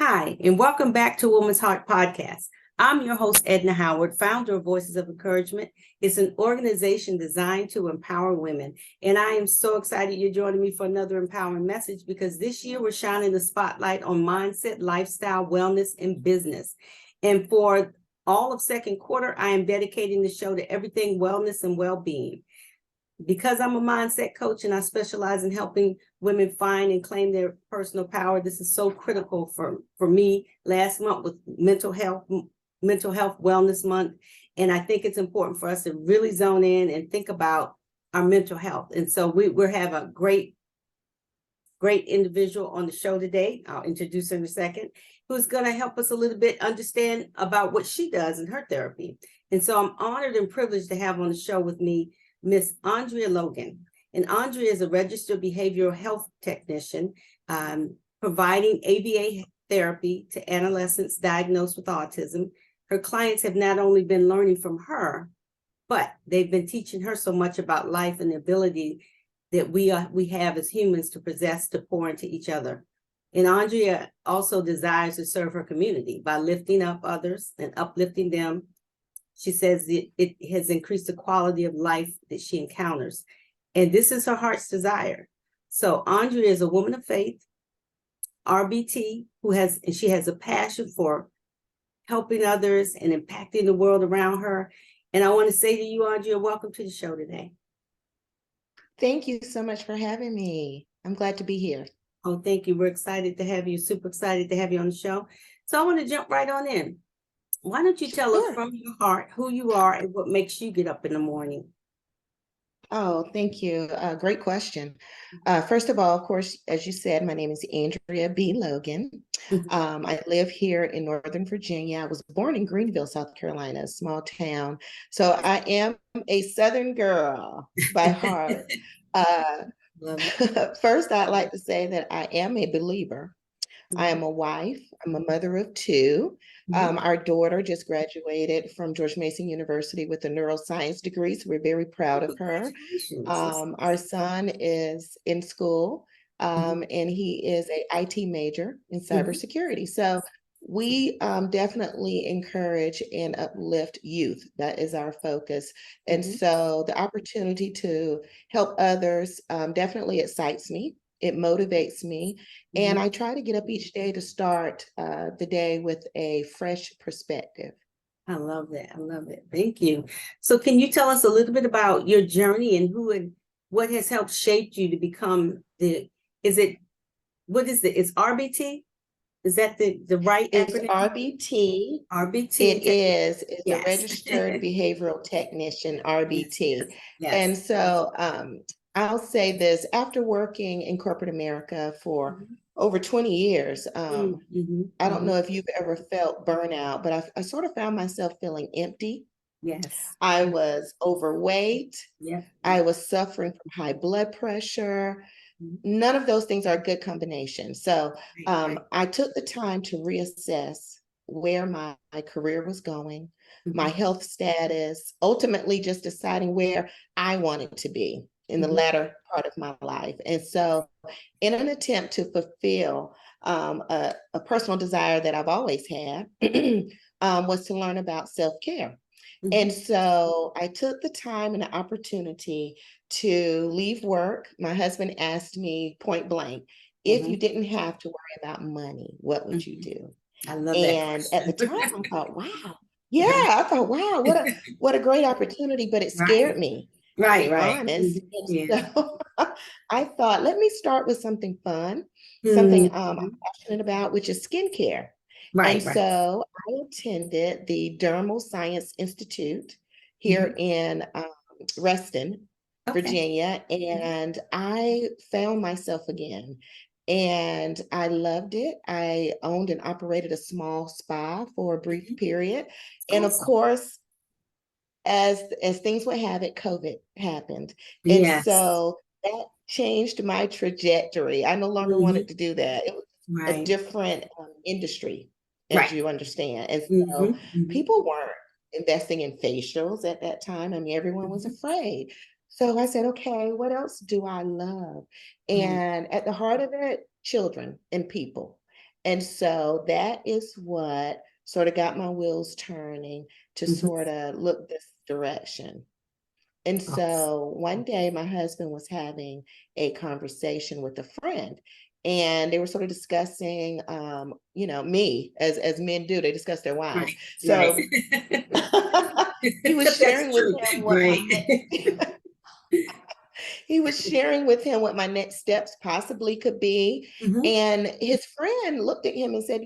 Hi, and welcome back to Woman's Heart Podcast. I'm your host, Edna Howard, founder of Voices of Encouragement. It's an organization designed to empower women. And I am so excited you're joining me for another empowering message because this year we're shining the spotlight on mindset, lifestyle, wellness, and business. And for all of second quarter, I am dedicating the show to everything wellness and well-being. Because I'm a mindset coach and I specialize in helping women find and claim their personal power, this is so critical for me. Last month was mental health wellness month. And I think it's important for us to really zone in and think about our mental health. And so we have a great individual on the show today. I'll introduce her in a second, who's going to help us a little bit understand about what she does in her therapy. And so I'm honored and privileged to have on the show with me Miss Andrea Logan. And Andrea is a registered behavioral health technician, providing ABA therapy to adolescents diagnosed with autism. Her clients have not only been learning from her, but they've been teaching her so much about life and the ability that we have as humans to possess, to pour into each other. And Andrea also desires to serve her community by lifting up others and uplifting them. She says it has increased the quality of life that she encounters. And this is her heart's desire. So Andrea is a woman of faith, RBT, she has a passion for helping others and impacting the world around her. And I want to say to you, Andrea, welcome to the show today. Thank you so much for having me. I'm glad to be here. Oh, thank you. We're excited to have you, super excited to have you on the show. So I want to jump right on in. Why don't you tell us from your heart who you are and what makes you get up in the morning? Oh, thank you. Great question. First of all, of course, as you said, my name is Andrea B. Logan. I live here in Northern Virginia. I was born in Greenville, South Carolina, a small town. So I am a Southern girl by heart. First, I'd like to say that I am a believer. I am a wife. I'm a mother of two. Our daughter just graduated from George Mason University with a neuroscience degree, so we're very proud of her. Our son is in school, and he is an IT major in cybersecurity. So we definitely encourage and uplift youth. That is our focus. And so the opportunity to help others definitely excites me. It motivates me. And I try to get up each day to start the day with a fresh perspective. I love that. I love it. Thank you. So can you tell us a little bit about your journey and who and what has helped shape you to become it's RBT? Is that the right It's acronym? RBT. RBT. It's a registered behavioral technician, RBT. Yes. And so I'll say this, after working in corporate America for over 20 years, I don't know if you've ever felt burnout, but I sort of found myself feeling empty. Yes. I was overweight. Yeah. I was suffering from high blood pressure. None of those things are a good combination. So I took the time to reassess where my career was going, my health status, ultimately just deciding where I wanted to be in the latter part of my life. And so in an attempt to fulfill a personal desire that I've always had was to learn about self-care. And so I took the time and the opportunity to leave work. My husband asked me point blank, if you didn't have to worry about money, what would you do? I love that. And at the time I thought, wow. Yeah, I thought, wow, what a great opportunity, but it scared me. Right. Honest. So I thought, let me start with something fun, something I'm passionate about, which is skincare. So I attended the Dermal Science Institute here in Reston, Virginia, and I found myself again. And I loved it. I owned and operated a small spa for a brief period. And of course, as things would have it, COVID happened. And so that changed my trajectory. I no longer wanted to do that. It was a different industry, as you understand. And so people weren't investing in facials at that time. I mean, everyone was afraid. So I said, okay, what else do I love? And at the heart of it, children and people. And so that is what sort of got my wheels turning to sort of look this direction. And so one day my husband was having a conversation with a friend, and they were sort of discussing, me, as men do, they discuss their wives. Right. So he was sharing That's with true. him what Right. he was sharing with him what my next steps possibly could be. And his friend looked at him and said,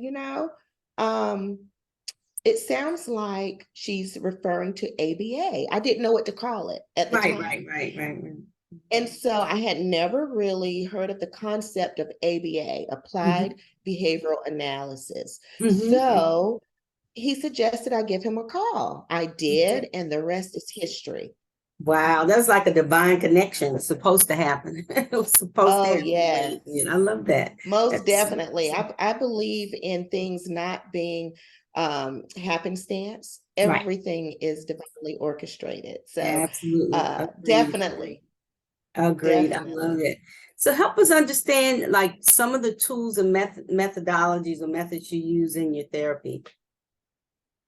um, it sounds like she's referring to ABA. I didn't know what to call it at the time. Right. And so I had never really heard of the concept of ABA, Applied Behavioral Analysis. So he suggested I give him a call. I did, and the rest is history. Wow, that's like a divine connection. It's supposed to happen. It was supposed to happen. Yeah. I love that. Most definitely. I believe in things not being happenstance. Everything is divinely orchestrated. So absolutely. definitely. Agreed. I Definitely. love it. So help us understand like some of the tools and methodologies or methods you use in your therapy.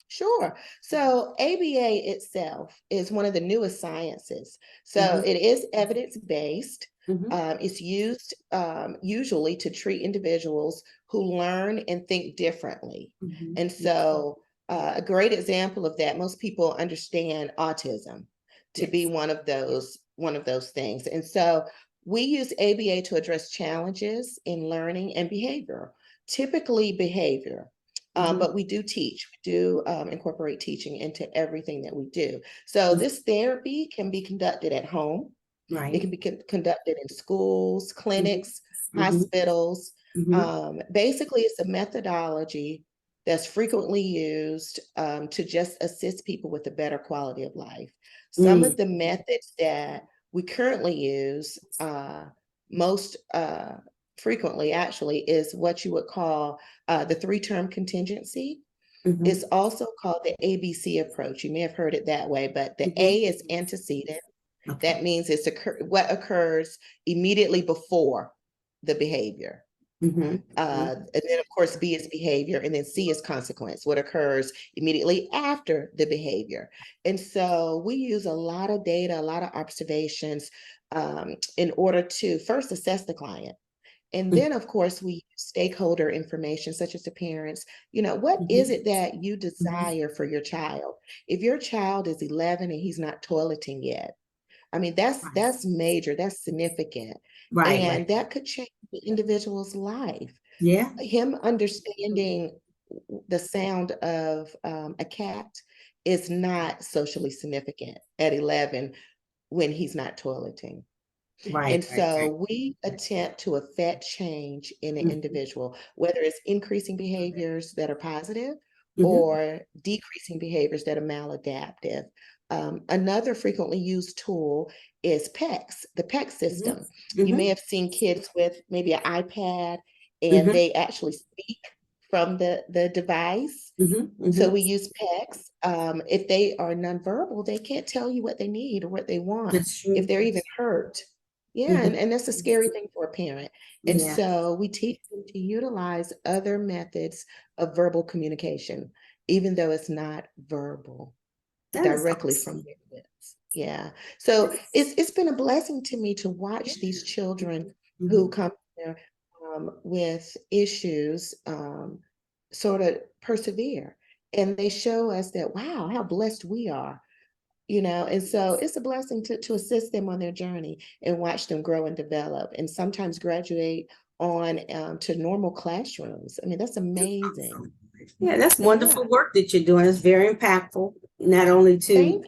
Sure. So ABA itself is one of the newest sciences. So it is evidence-based. It's used usually to treat individuals who learn and think differently. And so a great example of that, most people understand autism to be one of those things. And so we use ABA to address challenges in learning and behavior, typically behavior. But we do teach, we do incorporate teaching into everything that we do. So this therapy can be conducted at home. It can be conducted in schools, clinics, hospitals. Basically, it's a methodology that's frequently used to just assist people with a better quality of life. Some of the methods that we currently use most frequently actually is what you would call the 3-term contingency. It's also called the ABC approach. You may have heard it that way, but the A is antecedent. That means it's what occurs immediately before the behavior. And then, of course, B is behavior, and then C is consequence, what occurs immediately after the behavior. And so we use a lot of data, a lot of observations in order to first assess the client. And then, of course, we use stakeholder information, such as the parents. What is it that you desire for your child? If your child is 11 and he's not toileting yet, I mean, that's major, that's significant. And that could change the individual's life. Yeah. Him understanding the sound of a cat is not socially significant at 11 when he's not toileting. And so we attempt to affect change in an individual, whether it's increasing behaviors that are positive or decreasing behaviors that are maladaptive. Another frequently used tool is PECS, the PECS system. You may have seen kids with maybe an iPad and they actually speak from the device. So we use PECS. If they are nonverbal, they can't tell you what they need or what they want, if they're even hurt. Yeah, and that's a scary thing for a parent. And so we teach them to utilize other methods of verbal communication, even though it's not verbal, directly from their lips. Yeah. So it's been a blessing to me to watch these children who come there with issues sort of persevere. And they show us that, wow, how blessed we are. And so it's a blessing to assist them on their journey and watch them grow and develop and sometimes graduate on to normal classrooms. I mean, that's amazing. Yeah, that's wonderful work that you're doing. It's very impactful, not only to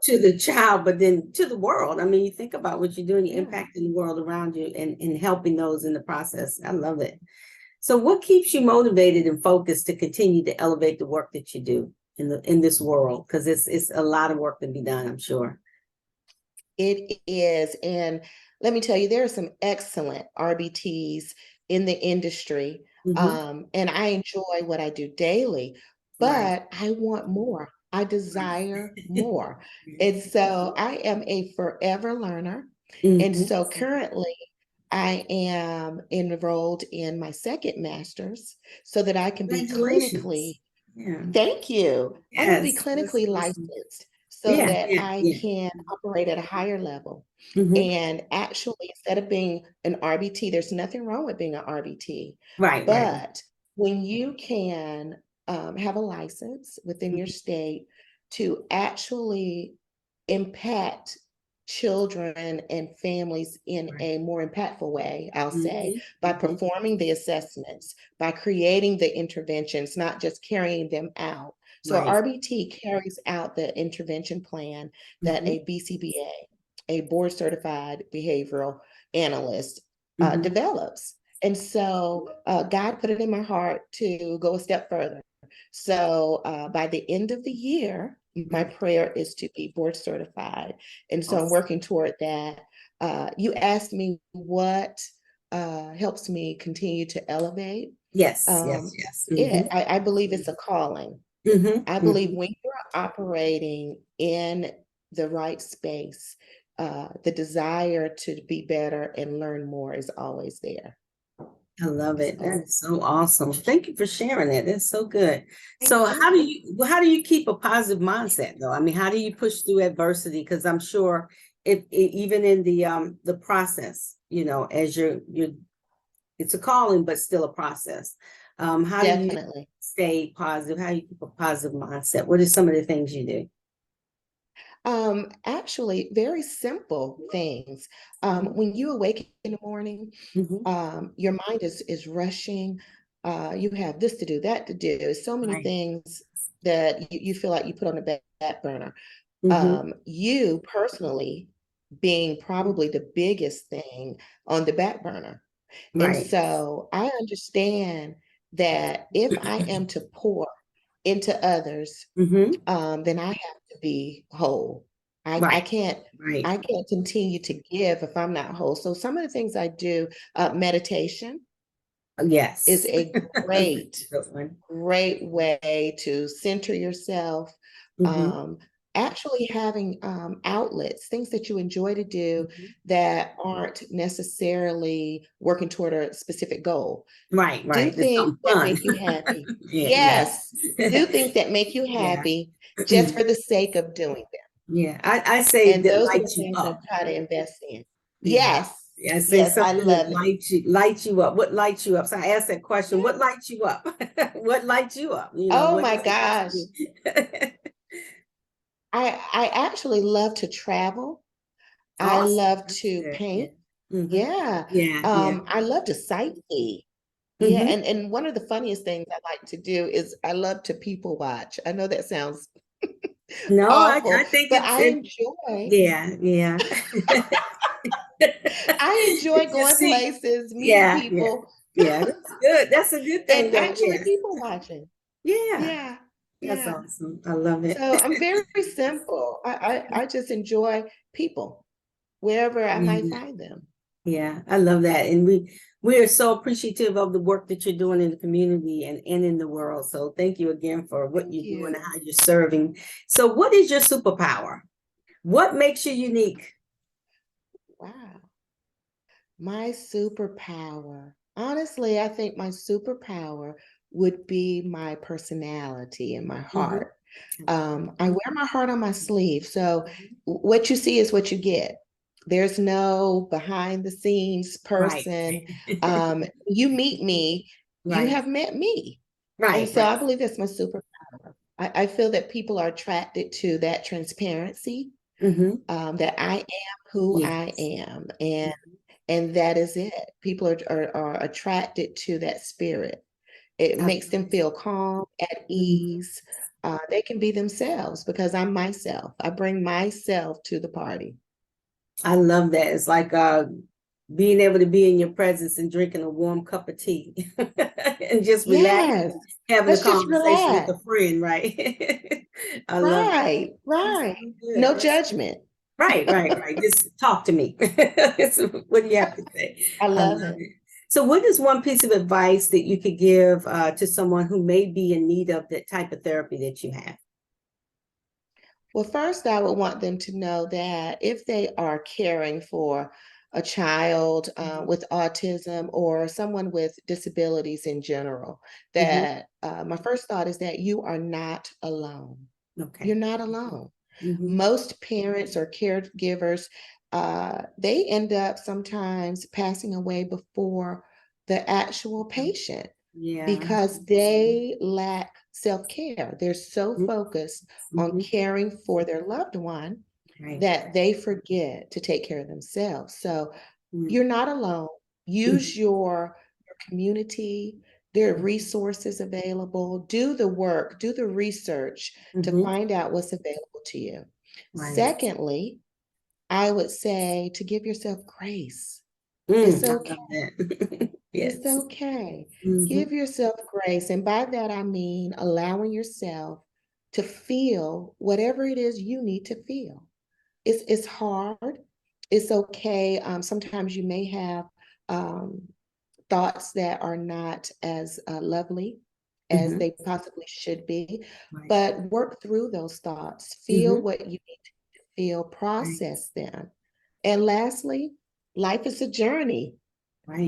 the child, but then to the world. I mean, you think about what you're doing, you're impacting the world around you and helping those in the process. I love it. So what keeps you motivated and focused to continue to elevate the work that you do in this world? Because it's a lot of work to be done, I'm sure. It is. And let me tell you, there are some excellent RBTs in the industry. And I enjoy what I do daily, but I want more. I desire more. And so I am a forever learner. And so currently I am enrolled in my second master's so that I can be clinically. Yeah. Thank you. Yes, I can be clinically licensed so that I can operate at a higher level. And actually, instead of being an RBT, there's nothing wrong with being an RBT. Right. But when you can have a license within your state to actually impact children and families in a more impactful way, I'll say, by performing the assessments, by creating the interventions, not just carrying them out. So RBT carries out the intervention plan that a BCBA, a Board-Certified Behavioral Analyst, develops. And so God put it in my heart to go a step further. So by the end of the year, my prayer is to be board certified. And so I'm working toward that. You asked me what helps me continue to elevate. Yes. I believe it's a calling. I believe when you're operating in the right space, the desire to be better and learn more is always there. I love it. That's so awesome. Thank you for sharing that. That's so good. So how do you keep a positive mindset though? I mean, how do you push through adversity? Because I'm sure even in the process, you know, as you're it's a calling, but still a process. How do you stay positive? How do you keep a positive mindset? What are some of the things you do? Actually, very simple things. When you awake in the morning, your mind is rushing. You have this to do, that to do. So many things that you feel like you put on the back burner. You personally being probably the biggest thing on the back burner. And so I understand that if I am to pour into others, then I have to be whole. I can't continue to give if I'm not whole. So some of the things I do, meditation is a great way to center yourself. Actually having outlets, things that you enjoy to do that aren't necessarily working toward a specific goal. Do things that make you happy. Yes. Do things that make you happy just for the sake of doing them. Yeah, I say and that those are the lights you things up. I try to invest in. Yeah. I say Yes, I something love that it. lights you up. What lights you up? So I asked that question, what lights you up? What lights you up? You know, Oh what my is it gosh. that you do? I actually love to travel. I Awesome. love That's to good. paint. Yeah. I love to sightsee. And one of the funniest things I like to do is I love to people watch. I know that sounds No, I awful, think but I enjoy. yeah. I enjoy going Just see, places, meeting people, that's good. That's a good thing and though. actually Yes. people watching. Yeah. Yeah, That's yeah. awesome. I love it. So I'm very simple. I just enjoy people wherever I might find them. Yeah, I love that. And we are so appreciative of the work that you're doing in the community and in the world. So thank you again for what you do and how you're serving. So what is your superpower? What makes you unique? Wow. My superpower. Honestly, I think my superpower would be my personality and my heart. I wear my heart on my sleeve. So what you see is what you get. There's no behind the scenes person. You meet me, you have met me. And so I believe that's my superpower. I feel that people are attracted to that transparency, that I am who I am. And that is it. People are attracted to that spirit. It makes them feel calm, at ease. They can be themselves because I'm myself. I bring myself to the party. I love that. It's like being able to be in your presence and drinking a warm cup of tea and just relaxing, having a conversation with a friend, right? I love it. Right. So No judgment. Right. Just talk to me. What do you have to say? I love it. So what is one piece of advice that you could give to someone who may be in need of that type of therapy that you have? Well, first, I would want them to know that if they are caring for a child with autism or someone with disabilities in general, that my first thought is that you are not alone. Okay. You're not alone. Most parents or caregivers, they end up sometimes passing away before the actual patient because they lack self-care. They're so focused on caring for their loved one that they forget to take care of themselves. So you're not alone. Use your community. There are resources available. Do the work, do the research to find out what's available to you. Secondly, I would say to give yourself grace. It's okay. It's okay. Give yourself grace. And by that, I mean allowing yourself to feel whatever it is you need to feel. It's hard. It's okay. Sometimes you may have thoughts that are not as lovely as they possibly should be, but work through those thoughts. Feel what you need to feel, process them. And lastly, life is a journey.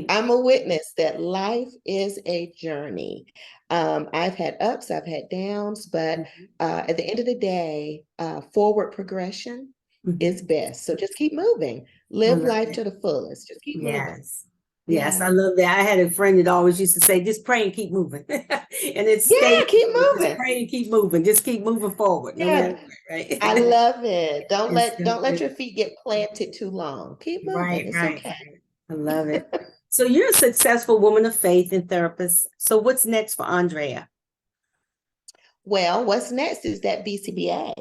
I'm a witness that life is a journey. I've had ups, I've had downs, but at the end of the day, forward progression is best. So just keep moving. Live life to the fullest. Just keep moving. Yes, I love that. I had a friend that always used to say, just pray and keep moving. And it's keep moving. Just pray and keep moving. Just keep moving forward. No matter what, right? I love it. Don't let your feet get planted too long. Keep moving. It's okay. I love it. So you're a successful woman of faith and therapist. So what's next for Andrea? Well, what's next is that BCBA.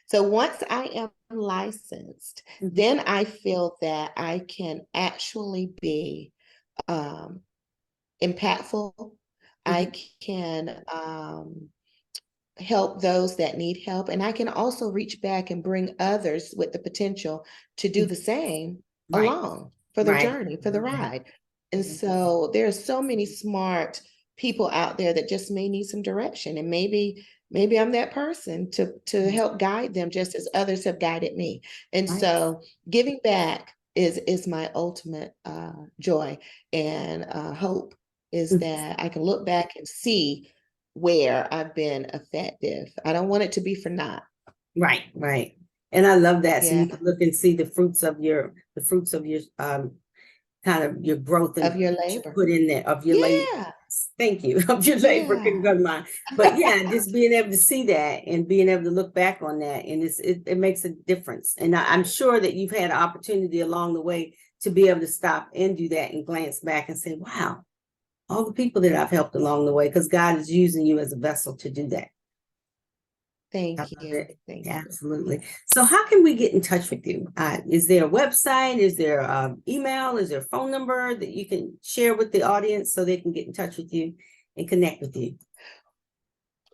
So once I am licensed, then I feel that I can actually be impactful. I can help those that need help. And I can also reach back and bring others with the potential to do the same along for the journey, for the ride. And so there's so many smart people out there that just may need some direction. And maybe I'm that person to help guide them just as others have guided me. And so giving back is my ultimate joy and hope is that I can look back and see where I've been effective. I don't want it to be for naught. Right. And I love that. So you can look and see the fruits of your kind of your growth and of your labor. Put in there of your labor. Thank you. Of your labor. Couldn't go to mine. But just being able to see that and being able to look back on that, and it makes a difference. And I'm sure that you've had an opportunity along the way to be able to stop and do that and glance back and say, wow, all the people that I've helped along the way, because God is using you as a vessel to do that. Thank you. Thank you. Absolutely. So how can we get in touch with you? Is there a website? Is there email? Is there a phone number that you can share with the audience so they can get in touch with you and connect with you?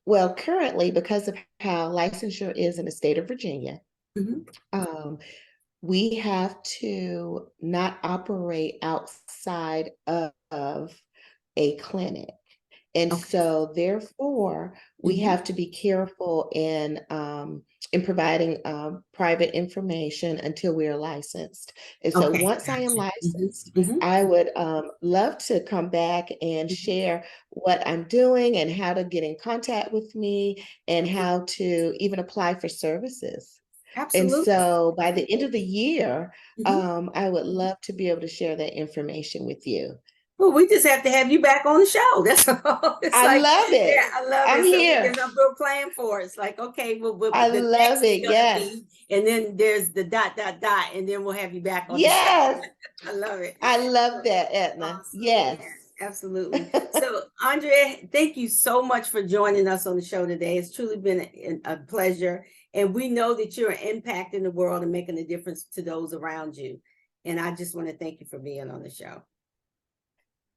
Well, currently, because of how licensure is in the state of Virginia, we have to not operate outside of a clinic. And so therefore, we have to be careful in providing private information until we are licensed. And so once I am licensed, I would love to come back and share what I'm doing and how to get in contact with me and how to even apply for services. Absolutely. And so by the end of the year, I would love to be able to share that information with you. Well, we just have to have you back on the show. That's all. I love it. Yeah, I love it. I'm here. Because we're playing for it. It's like, okay, well, I love it. Yes. And then there's the ... and then we'll have you back on the show. I love it. I love that, Edna. Awesome. Yes. Absolutely. So, Andrea, thank you so much for joining us on the show today. It's truly been a pleasure. And we know that you're impacting the world and making a difference to those around you. And I just want to thank you for being on the show.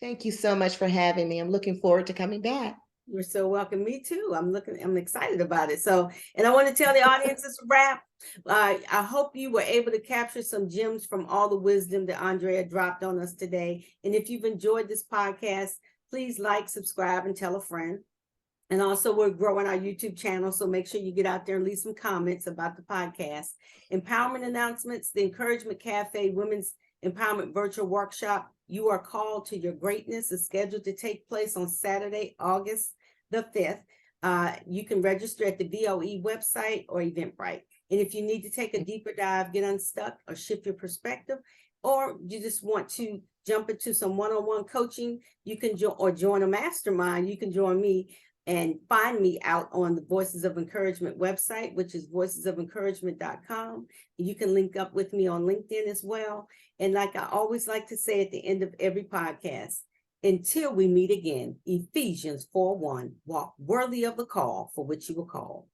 Thank you so much for having me. I'm looking forward to coming back. You're so welcome. Me too. I'm excited about it. So, and I want to tell the audience it's a wrap. I hope you were able to capture some gems from all the wisdom that Andrea dropped on us today. And if you've enjoyed this podcast, please like, subscribe, and tell a friend. And also, we're growing our YouTube channel, so make sure you get out there and leave some comments about the podcast. Empowerment announcements, the Encouragement Cafe Women's Empowerment Virtual Workshop, You Are Called to Your Greatness, is scheduled to take place on Saturday, August the 5th. You can register at the BOE website or Eventbrite. And if you need to take a deeper dive, get unstuck, or shift your perspective, or you just want to jump into some one-on-one coaching, you can join a mastermind. You can join me and find me out on the Voices of Encouragement website, which is voicesoфencouragement.com. You can link up with me on LinkedIn as well. And like I always like to say at the end of every podcast, until we meet again, Ephesians 4:1, walk worthy of the call for which you were called.